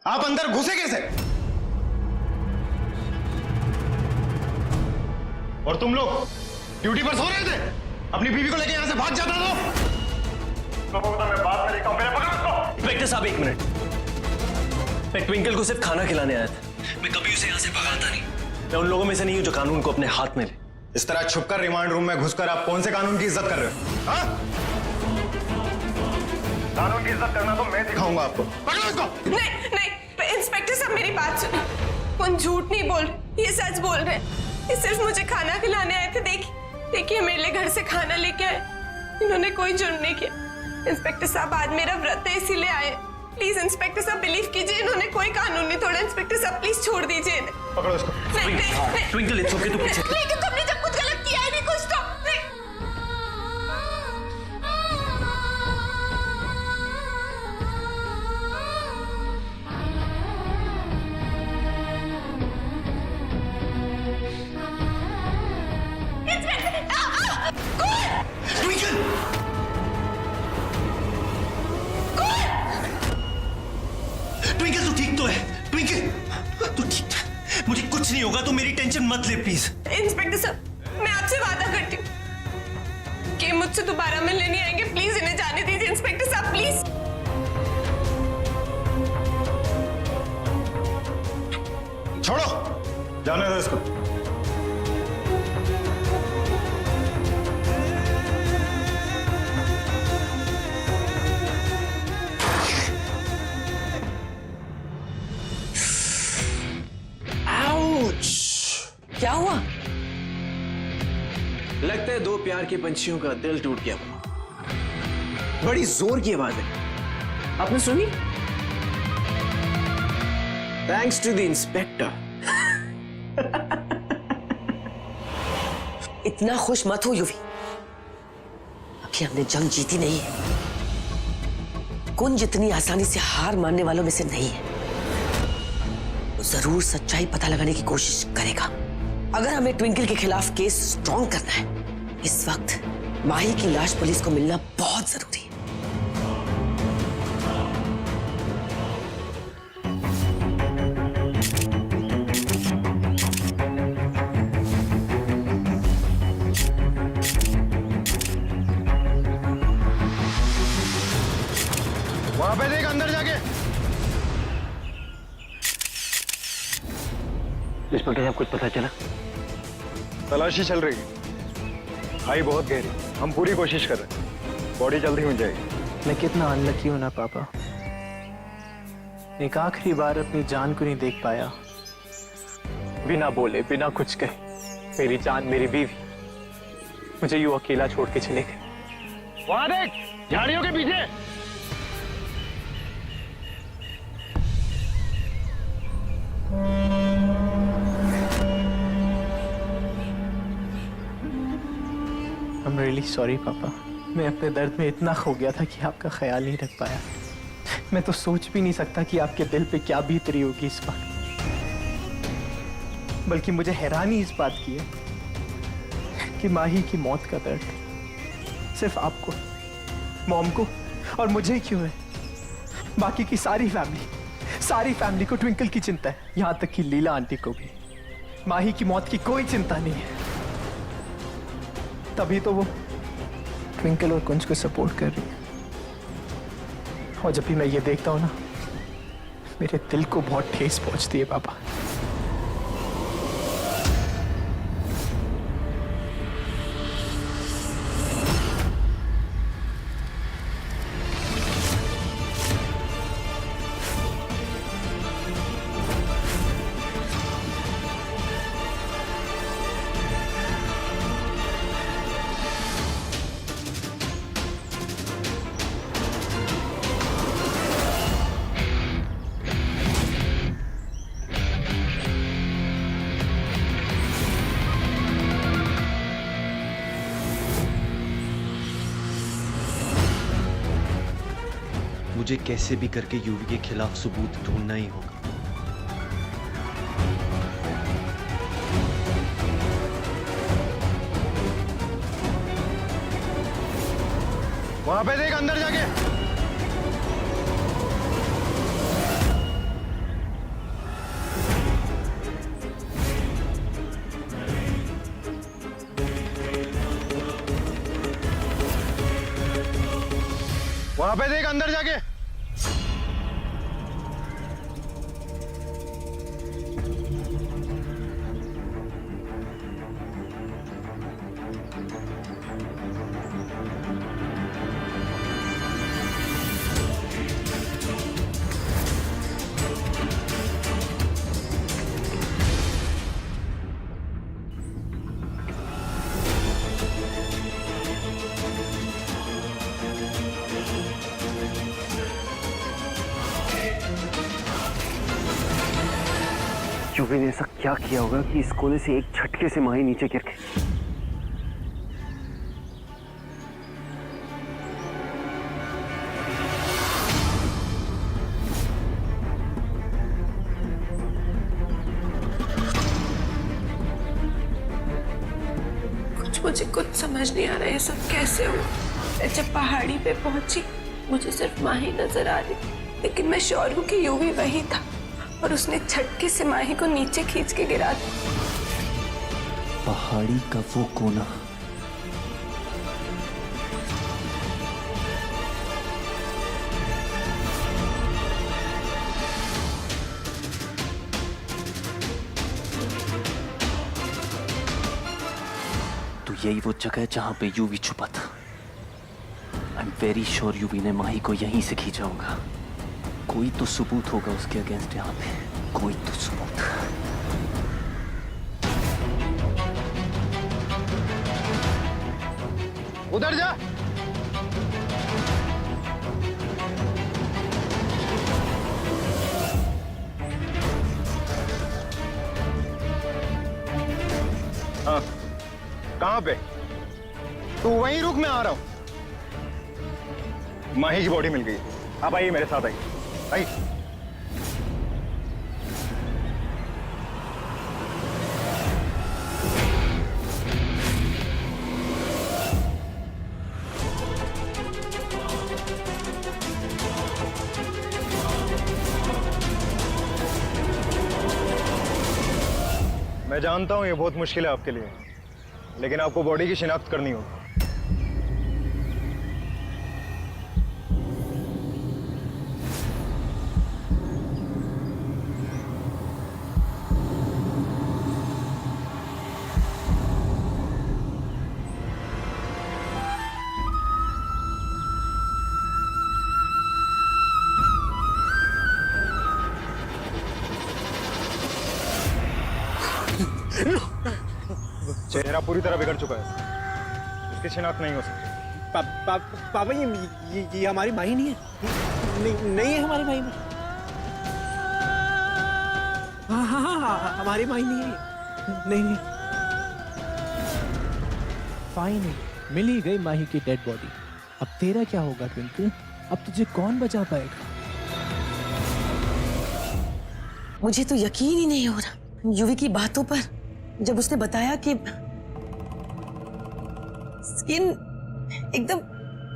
आप अंदर घुसे कैसे? और तुम लोग ड्यूटी पर सो रहे थे? अपनी बीवी को लेके यहां से भाग जाता तो? मैं बात में लेता हूं, मेरे पकड़ उसको। इंस्पेक्टर साहब एक मिनट, मैं ट्विंकल को सिर्फ खाना खिलाने आया था। मैं कभी उसे यहां से भगाता नहीं। मैं उन लोगों में से नहीं हूं जो कानून को अपने हाथ में ले। इस तरह छुपकर रिमांड रूम में घुसकर आप कौन से कानून की इज्जत कर रहे हो? हाँ? कानून की इज्जत करना तो मैं दिखाऊंगा आपको। पकड़ो इसको। नहीं नहीं इंस्पेक्टर साहब मेरी बात सुनो, कौन झूठ नहीं बोल रहे, ये सच बोल रहे हैं। ये सिर्फ मुझे खाना खिलाने आए थे। देखिए मेरे लिए घर से खाना लेके आए, इन्होंने कोई जुर्म नहीं किया। इंस्पेक्टर साहब आज मेरा व्रत है इसीलिए आए। प्लीज इंस्पेक्टर साहब बिलीव कीजिए, इन्होंने कोई कानून नहीं तोड़ा। इंस्पेक्टर साहब प्लीज छोड़ दीजिए इन्हें। पकड़ो इसको। नहीं ट्विंकल इट्स ओके, तू पीछे। लेकिन तुमने जब कुछ गलत किया ही नहीं कुछ तो। ट्विंकल! ट्विंकल तू ठीक तो है? ट्विंकल तू ठीक तो है? मुझे कुछ नहीं होगा तो मेरी टेंशन मत ले प्लीज। इंस्पेक्टर साहब मैं आपसे वादा करती हूँ कि मुझसे दोबारा मिलने नहीं आएंगे। प्लीज इन्हें जाने दीजिए इंस्पेक्टर साहब प्लीज। छोड़ो, जाने दो इसको। क्या हुआ? लगता है दो प्यार के पंछियों का दिल टूट गया। बड़ी जोर की आवाज है, आपने सुनी? Thanks to the inspector. इतना खुश मत हो युवी, अभी हमने जंग जीती नहीं है। कुंज इतनी आसानी से हार मानने वालों में से नहीं है। वो जरूर सच्चाई पता लगाने की कोशिश करेगा। अगर हमें ट्विंकल के खिलाफ केस स्ट्रॉन्ग करना है, इस वक्त माही की लाश पुलिस को मिलना बहुत जरूरी है। वहां पे देख अंदर जाके। इंस्पेक्टर साहब कुछ पता चला? तलाशी चल रही है, खाई बहुत गहरी, हम पूरी कोशिश कर रहे हैं, बॉडी जल्दी मिल जाएगी। मैं कितना अनलकी हूं ना पापा, एक आखिरी बार अपनी जान को नहीं देख पाया। बिना बोले बिना कुछ कहे मेरी जान, मेरी बीवी मुझे यूं अकेला छोड़ के चले गए। वहां देख, झाड़ियों के पीछे। I'm really sorry पापा, मैं अपने दर्द में इतना खो गया था कि आपका ख्याल नहीं रख पाया। मैं तो सोच भी नहीं सकता कि आपके दिल पे क्या बीत रही होगी इस वक्त। बल्कि मुझे हैरानी इस बात की है कि माही की मौत का दर्द सिर्फ आपको, मॉम को और मुझे क्यों है। बाकी की सारी फैमिली को ट्विंकल की चिंता है, यहां तक कि लीला आंटी को भी। माही की मौत की कोई चिंता नहीं है। तभी तो वो ट्विंकल और कुंज को सपोर्ट कर रही है। और जब भी मैं ये देखता हूं ना, मेरे दिल को बहुत ठेस पहुंचती है पापा। मुझे कैसे भी करके यूवी के खिलाफ सबूत ढूंढना ही होगा। वहां पे देख अंदर जाके। वहां पे देख अंदर जाके। युवी ने ऐसा क्या किया होगा कि इस कोने से एक झटके से माही नीचे गिर गई। मुझे कुछ समझ नहीं आ रहा है ये सब कैसे हुआ। मैं जब पहाड़ी पे पहुंची मुझे सिर्फ माही नजर आ रही, लेकिन मैं श्योर हूँ कि यूवी वही था और उसने झटके से माही को नीचे खींच के गिरा दिया। पहाड़ी का वो कोना, तो यही वो जगह है जहां पे यूवी छुपा था। I am very sure UV ने माही को यहीं से खींचा होगा। कोई तो सबूत होगा उसके अगेंस्ट यहाँ पे, कोई तो सबूत। उधर जा। हाँ, कहाँ पे? तू वहीं रुक, मैं आ रहा हूं। माही की बॉडी मिल गई। आप आइए मेरे साथ, आइए आइए। मैं जानता हूं ये बहुत मुश्किल है आपके लिए, लेकिन आपको बॉडी की शिनाख्त करनी होगी। चेहरा पूरी तरह बिगड़ चुका है, इसकी शिनाख्त नहीं हो सकती। पापा ये हमारी माही नहीं है। नहीं है हमारी माही। हाँ, हमारी माही नहीं है। नहीं। फाइन, मिल ही गई माही की डेड बॉडी। अब तेरा क्या होगा ट्विंकल? अब तुझे कौन बचा पाएगा? मुझे तो यकीन ही नहीं हो रहा यूवी की बातों पर। जब उसने बताया कि स्किन एकदम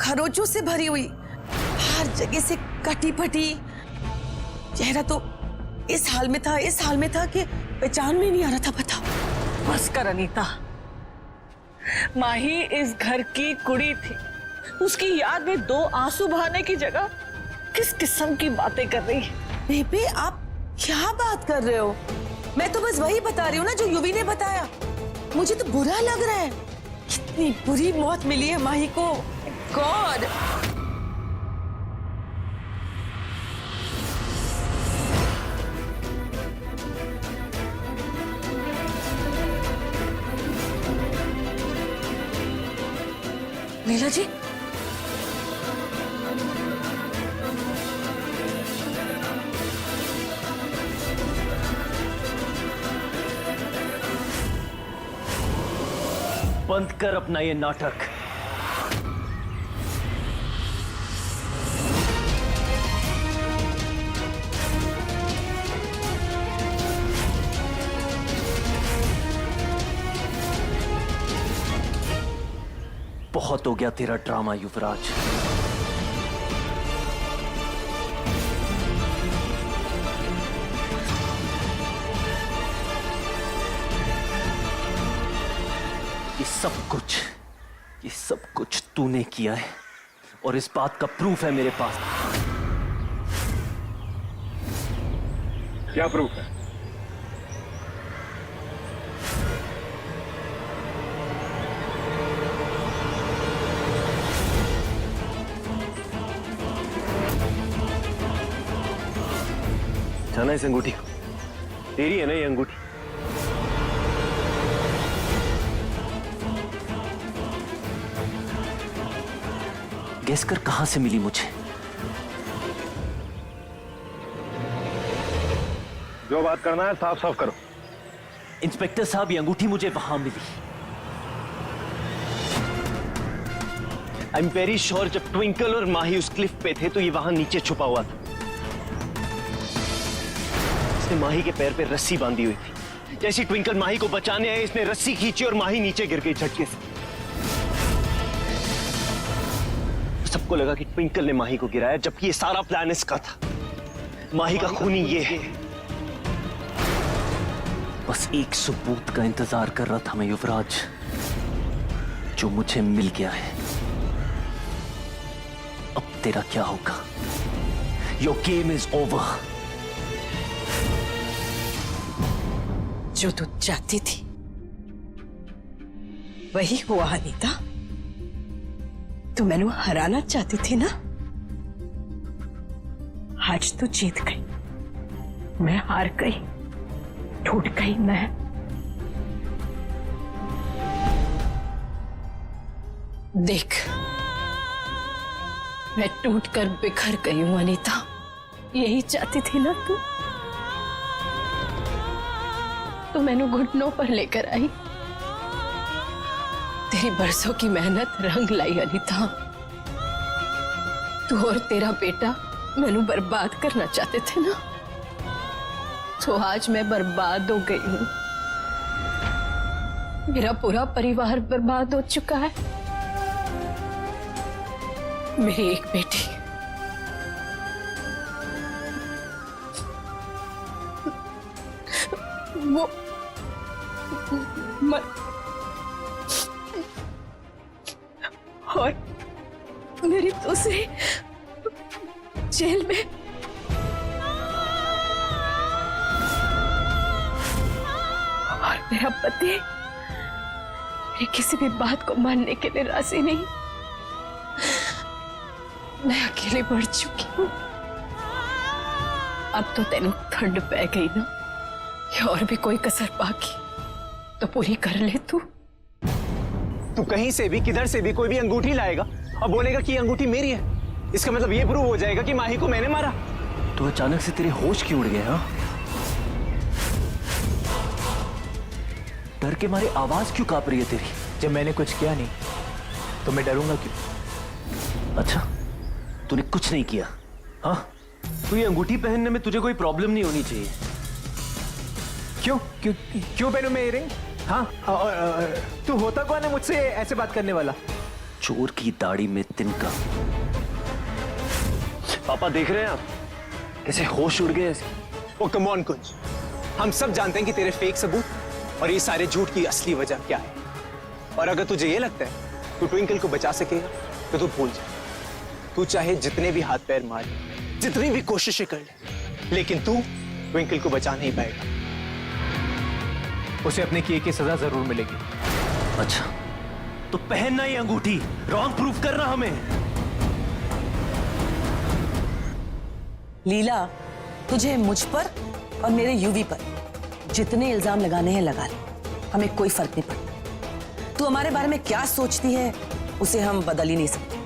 खरोचों से भरी हुई, हर जगह से कटी फटी, चेहरा तो इस हाल में था कि पहचान में नहीं आ रहा था। बताओ। बस कर अनीता, माही इस घर की कुड़ी थी। उसकी याद में 2 आंसू बहाने की जगह किस किस्म की बातें कर रही है? बेबे आप क्या बात कर रहे हो? मैं तो बस वही बता रही हूँ ना जो युवी ने बताया। मुझे तो बुरा लग रहा है। कितनी बुरी मौत मिली है माही को। गॉड। लीला जी, बंद कर अपना ये नाटक। बहुत हो गया तेरा ड्रामा युवराज। ये सब कुछ तूने किया है और इस बात का प्रूफ है मेरे पास। क्या प्रूफ है? जाना इस अंगूठी को, तेरी है ना ये अंगूठी? गेस कर कहां से मिली मुझे? जो बात करना है साफ साफ करो। इंस्पेक्टर साहब, ये अंगूठी मुझे वहां मिली। आई एम वेरी श्योर जब ट्विंकल और माही उस क्लिफ पे थे तो ये वहां नीचे छुपा हुआ था। इसने माही के पैर पे रस्सी बांधी हुई थी। जैसे ट्विंकल माही को बचाने आए, इसने रस्सी खींची और माही नीचे गिर गई झटके से। सबको लगा कि ट्विंकल ने माही को गिराया, जबकि ये सारा प्लान इसका था। माही का खूनी ये है। बस एक सबूत का इंतजार कर रहा था मैं युवराज, जो मुझे मिल गया है। अब तेरा क्या होगा? Your game is over. जो तू चाहती थी वही हुआ अनीता। तू मैनू हराना चाहती थी ना, आज तू जीत गई, मैं हार गई, टूट गई मैं। देख, मैं टूट कर बिखर गई हूं अनीता। यही चाहती थी ना तू? तो मैंने घुटनों पर लेकर आई। तेरी बरसों की मेहनत रंग लाई अनीता। तू और तेरा बेटा मैनू बर्बाद करना चाहते थे ना, तो आज मैं बर्बाद हो गई हूं। मेरा पूरा परिवार बर्बाद हो चुका है। मेरी एक बेटी, वो और मेरी दूसरी जेल में। और मेरा पति मेरी किसी भी बात को मानने के लिए राजी नहीं। मैं अकेले बढ़ चुकी हूँ। अब तो तेनू ठंड पै गई ना, या और भी कोई कसर बाकी तो पूरी कर ले तू। तू कहीं से भी, किधर से भी कोई भी अंगूठी लाएगा और बोलेगा कि ये अंगूठी मेरी है। इसका मतलब ये प्रूव हो जाएगा कि माही को मैंने मारा। तो अचानक से तेरे होश क्यों उड़ गए? हाँ, डर के मारे आवाज क्यों कांप रही है तेरी? जब मैंने कुछ किया नहीं तो मैं डरूंगा क्यों? अच्छा, तूने कुछ नहीं किया? हाँ, तो ये अंगूठी पहनने में तुझे कोई प्रॉब्लम नहीं होनी चाहिए। क्यों क्यों क्यों पहनूं मैं ये रिंग? हाँ, तू होता कौन है मुझसे ऐसे बात करने वाला? चोर की दाढ़ी में तिनका। पापा देख रहे हैं आप कैसे होश उड़ गए ऐसे? ओ कम ऑन कुंज, हम सब जानते हैं कि तेरे फेक सबूत और ये सारे झूठ की असली वजह क्या है। और अगर तुझे ये लगता है तू ट्विंकल को बचा सकेगा तो तू भूल जा। तू चाहे जितने भी हाथ पैर मार, जितनी भी कोशिशें कर ले, लेकिन तू ट्विंकल को बचा नहीं पाएगा। उसे अपने किए की सजा जरूर मिलेगी। अच्छा, तो पहनना ये अंगूठी, रॉन्ग प्रूफ करना हमें। लीला, तुझे मुझ पर और मेरे यूवी पर जितने इल्जाम लगाने हैं लगा ले, हमें कोई फर्क नहीं पड़ता। तू हमारे बारे में क्या सोचती है उसे हम बदल ही नहीं सकते,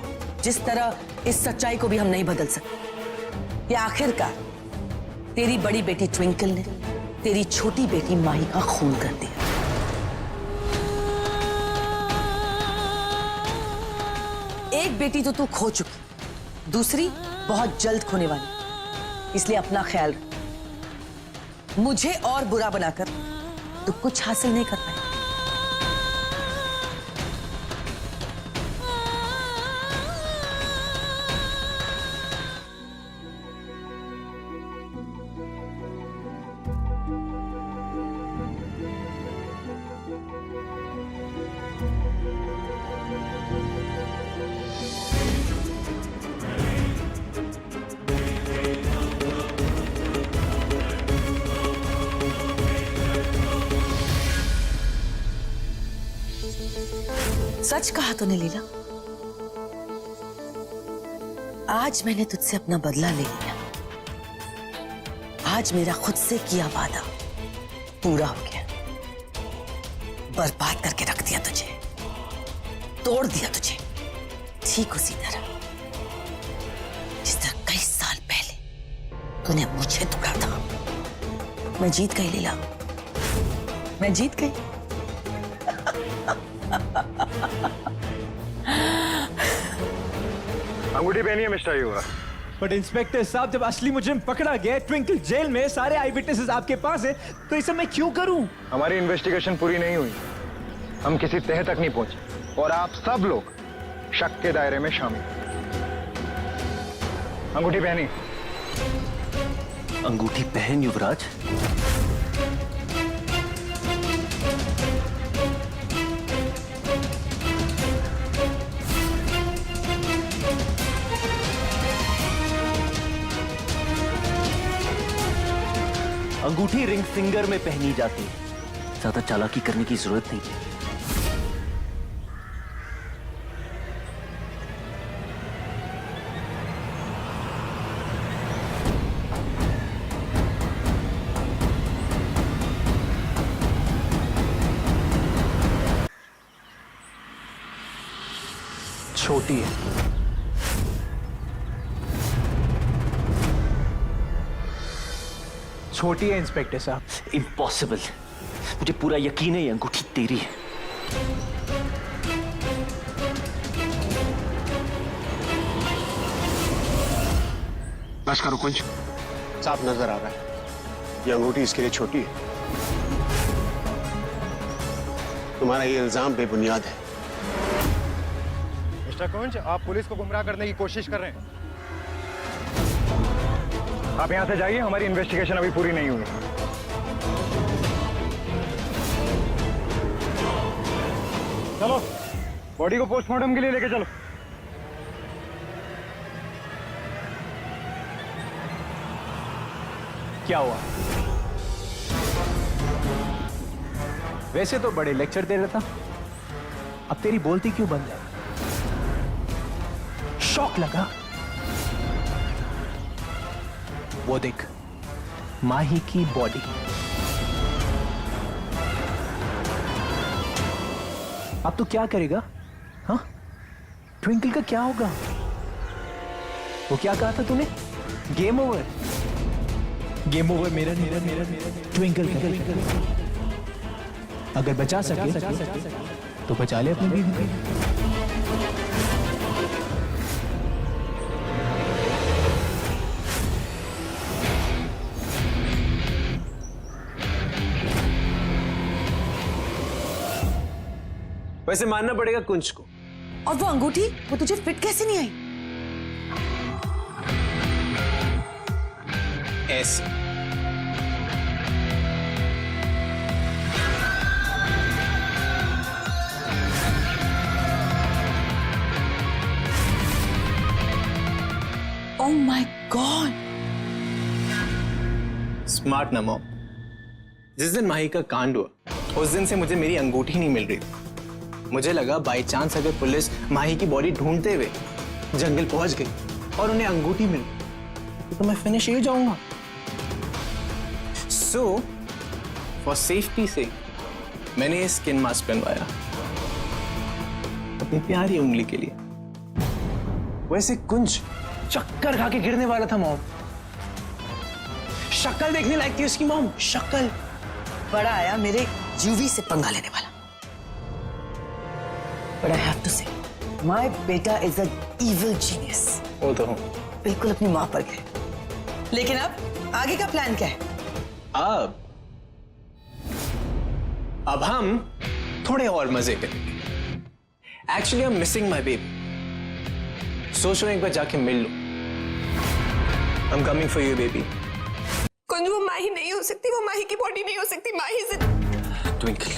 जिस तरह इस सच्चाई को भी हम नहीं बदल सकते। या आखिरकार तेरी बड़ी बेटी ट्विंकल ने तेरी छोटी बेटी माही का खून कर दिया। एक बेटी तो तू खो चुकी, दूसरी बहुत जल्द खोने वाली। इसलिए अपना ख्याल रख। मुझे और बुरा बनाकर तू कुछ हासिल नहीं कर पाएगा। सच कहा तूने लीला। आज मैंने तुझसे अपना बदला ले लिया। आज मेरा खुद से किया वादा पूरा हो गया। बर्बाद करके रख दिया तुझे, तोड़ दिया तुझे, ठीक उसी तरह जिस तरह कई साल पहले तूने मुझे तोड़ा था। मैं जीत गई लीला, मैं जीत गई। अंगूठी पहनी है मिस्टर युवराज। बट इंस्पेक्टर साहब, जब असली मुजरिम पकड़ा गया, ट्विंकल जेल में, सारे आई विटनेसेस आपके पास है, तो इसे मैं क्यों करूं? हमारी इन्वेस्टिगेशन पूरी नहीं हुई, हम किसी तह तक नहीं पहुंचे और आप सब लोग शक के दायरे में शामिल। अंगूठी पहनी। अंगूठी पहन युवराज। अंगूठी रिंग फिंगर में पहनी जाती है, ज्यादा चालाकी करने की जरूरत नहीं है। छोटी है। छोटी है इंस्पेक्टर साहब। इम्पॉसिबल। मुझे पूरा यकीन है ये अंगूठी तेरी है। बस करो कुंज। साफ नजर आ रहा है ये अंगूठी इसके लिए छोटी है। तुम्हारा ये इल्जाम बेबुनियाद है। मिस्टर कुंज, आप पुलिस को गुमराह करने की कोशिश कर रहे हैं। आप यहां से जाइए, हमारी इन्वेस्टिगेशन अभी पूरी नहीं हुई। चलो बॉडी को पोस्टमार्टम के लिए लेके चलो। क्या हुआ? वैसे तो बड़े लेक्चर दे रहा था, अब तेरी बोलती क्यों बंद है? शॉक लगा? वो देख, माही की बॉडी। अब तू क्या करेगा? हाँ, ट्विंकल का क्या होगा? वो क्या कहा था तूने? Game over. गेम ओवर मेरा ट्विंकल का। अगर बचा सके तो बचा ले अपनी बीवी को। वैसे मानना पड़ेगा कुंज को। और वो अंगूठी, वो तुझे फिट कैसे नहीं आई? ऐसे ओह माय गॉड। स्मार्ट ना मॉम। जिस दिन माही का कांड हुआ उस दिन से मुझे मेरी अंगूठी नहीं मिल रही थी। मुझे लगा बाई चांस अगर पुलिस माही की बॉडी ढूंढते हुए जंगल पहुंच गई और उन्हें अंगूठी मिल गई तो मैं फिनिश ही जाऊंगा। सो फॉर सेफ्टी से मैंने ये स्किन मास्क पहनवाया अपनी प्यारी उंगली के लिए। वैसे कुंज चक्कर खा के गिरने वाला था मॉम। शक्ल देखने लायक थी उसकी मॉम, शक्ल। बड़ा आया मेरे यूवी से पंगा लेने वाला। But I have to say, my बेटा is an evil genius. वो तो हूँ। बिल्कुल अपनी माँ पर गए। लेकिन अब आगे का प्लान क्या है? अब हम थोड़े और मजे करेंगे। Actually I am missing my baby. सोच रहा हूं एक बार जाके मिल लूं। I am coming for you baby. Kunj, वो माही नहीं हो सकती, वो माही की बॉडी नहीं हो सकती। माही ट्विंकल,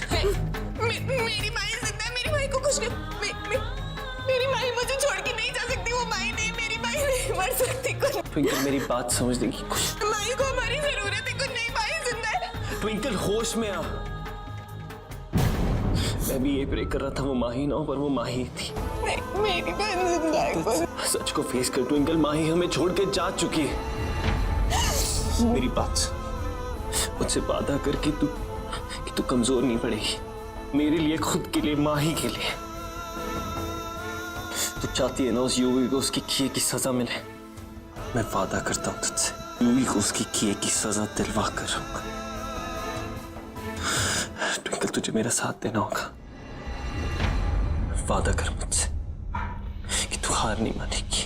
मेरी माही जिंदा है। मेरी माही को कुछ नहीं। मेरी माही मुझे छोड़ के नहीं जा सकती। वो माही नहीं, मेरी माही नहीं मर सकती। कुछ ट्विंकल मेरी बात समझने की कोशिश। माही को हमारी जरूरत है। कुछ नहीं, माही जिंदा है। ट्विंकल होश में आ। मैं भी ये प्रे कर रहा था वो माही ना हो, पर वो माही थी। नहीं, मेरी बहन जिंदा है। सच को फेस कर ट्विंकल, माही हमें छोड़ के जा चुकी है। मेरी बात सुन, मुझसे वादा कर कि तू कमजोर नहीं पड़ेगी, मेरे लिए, खुद के लिए, माही के लिए। तू चाहती है ना उस यूवी को उसकी किए की सजा मिले। मैं वादा करता हूं तुझसे, यूवी को उसकी किए की सजा दिलवा कर रहूंगा। ट्विंकल, तुझे मेरा साथ देना होगा। वादा कर मुझसे कि तू हार नहीं मानेगी।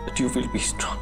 But you will be strong.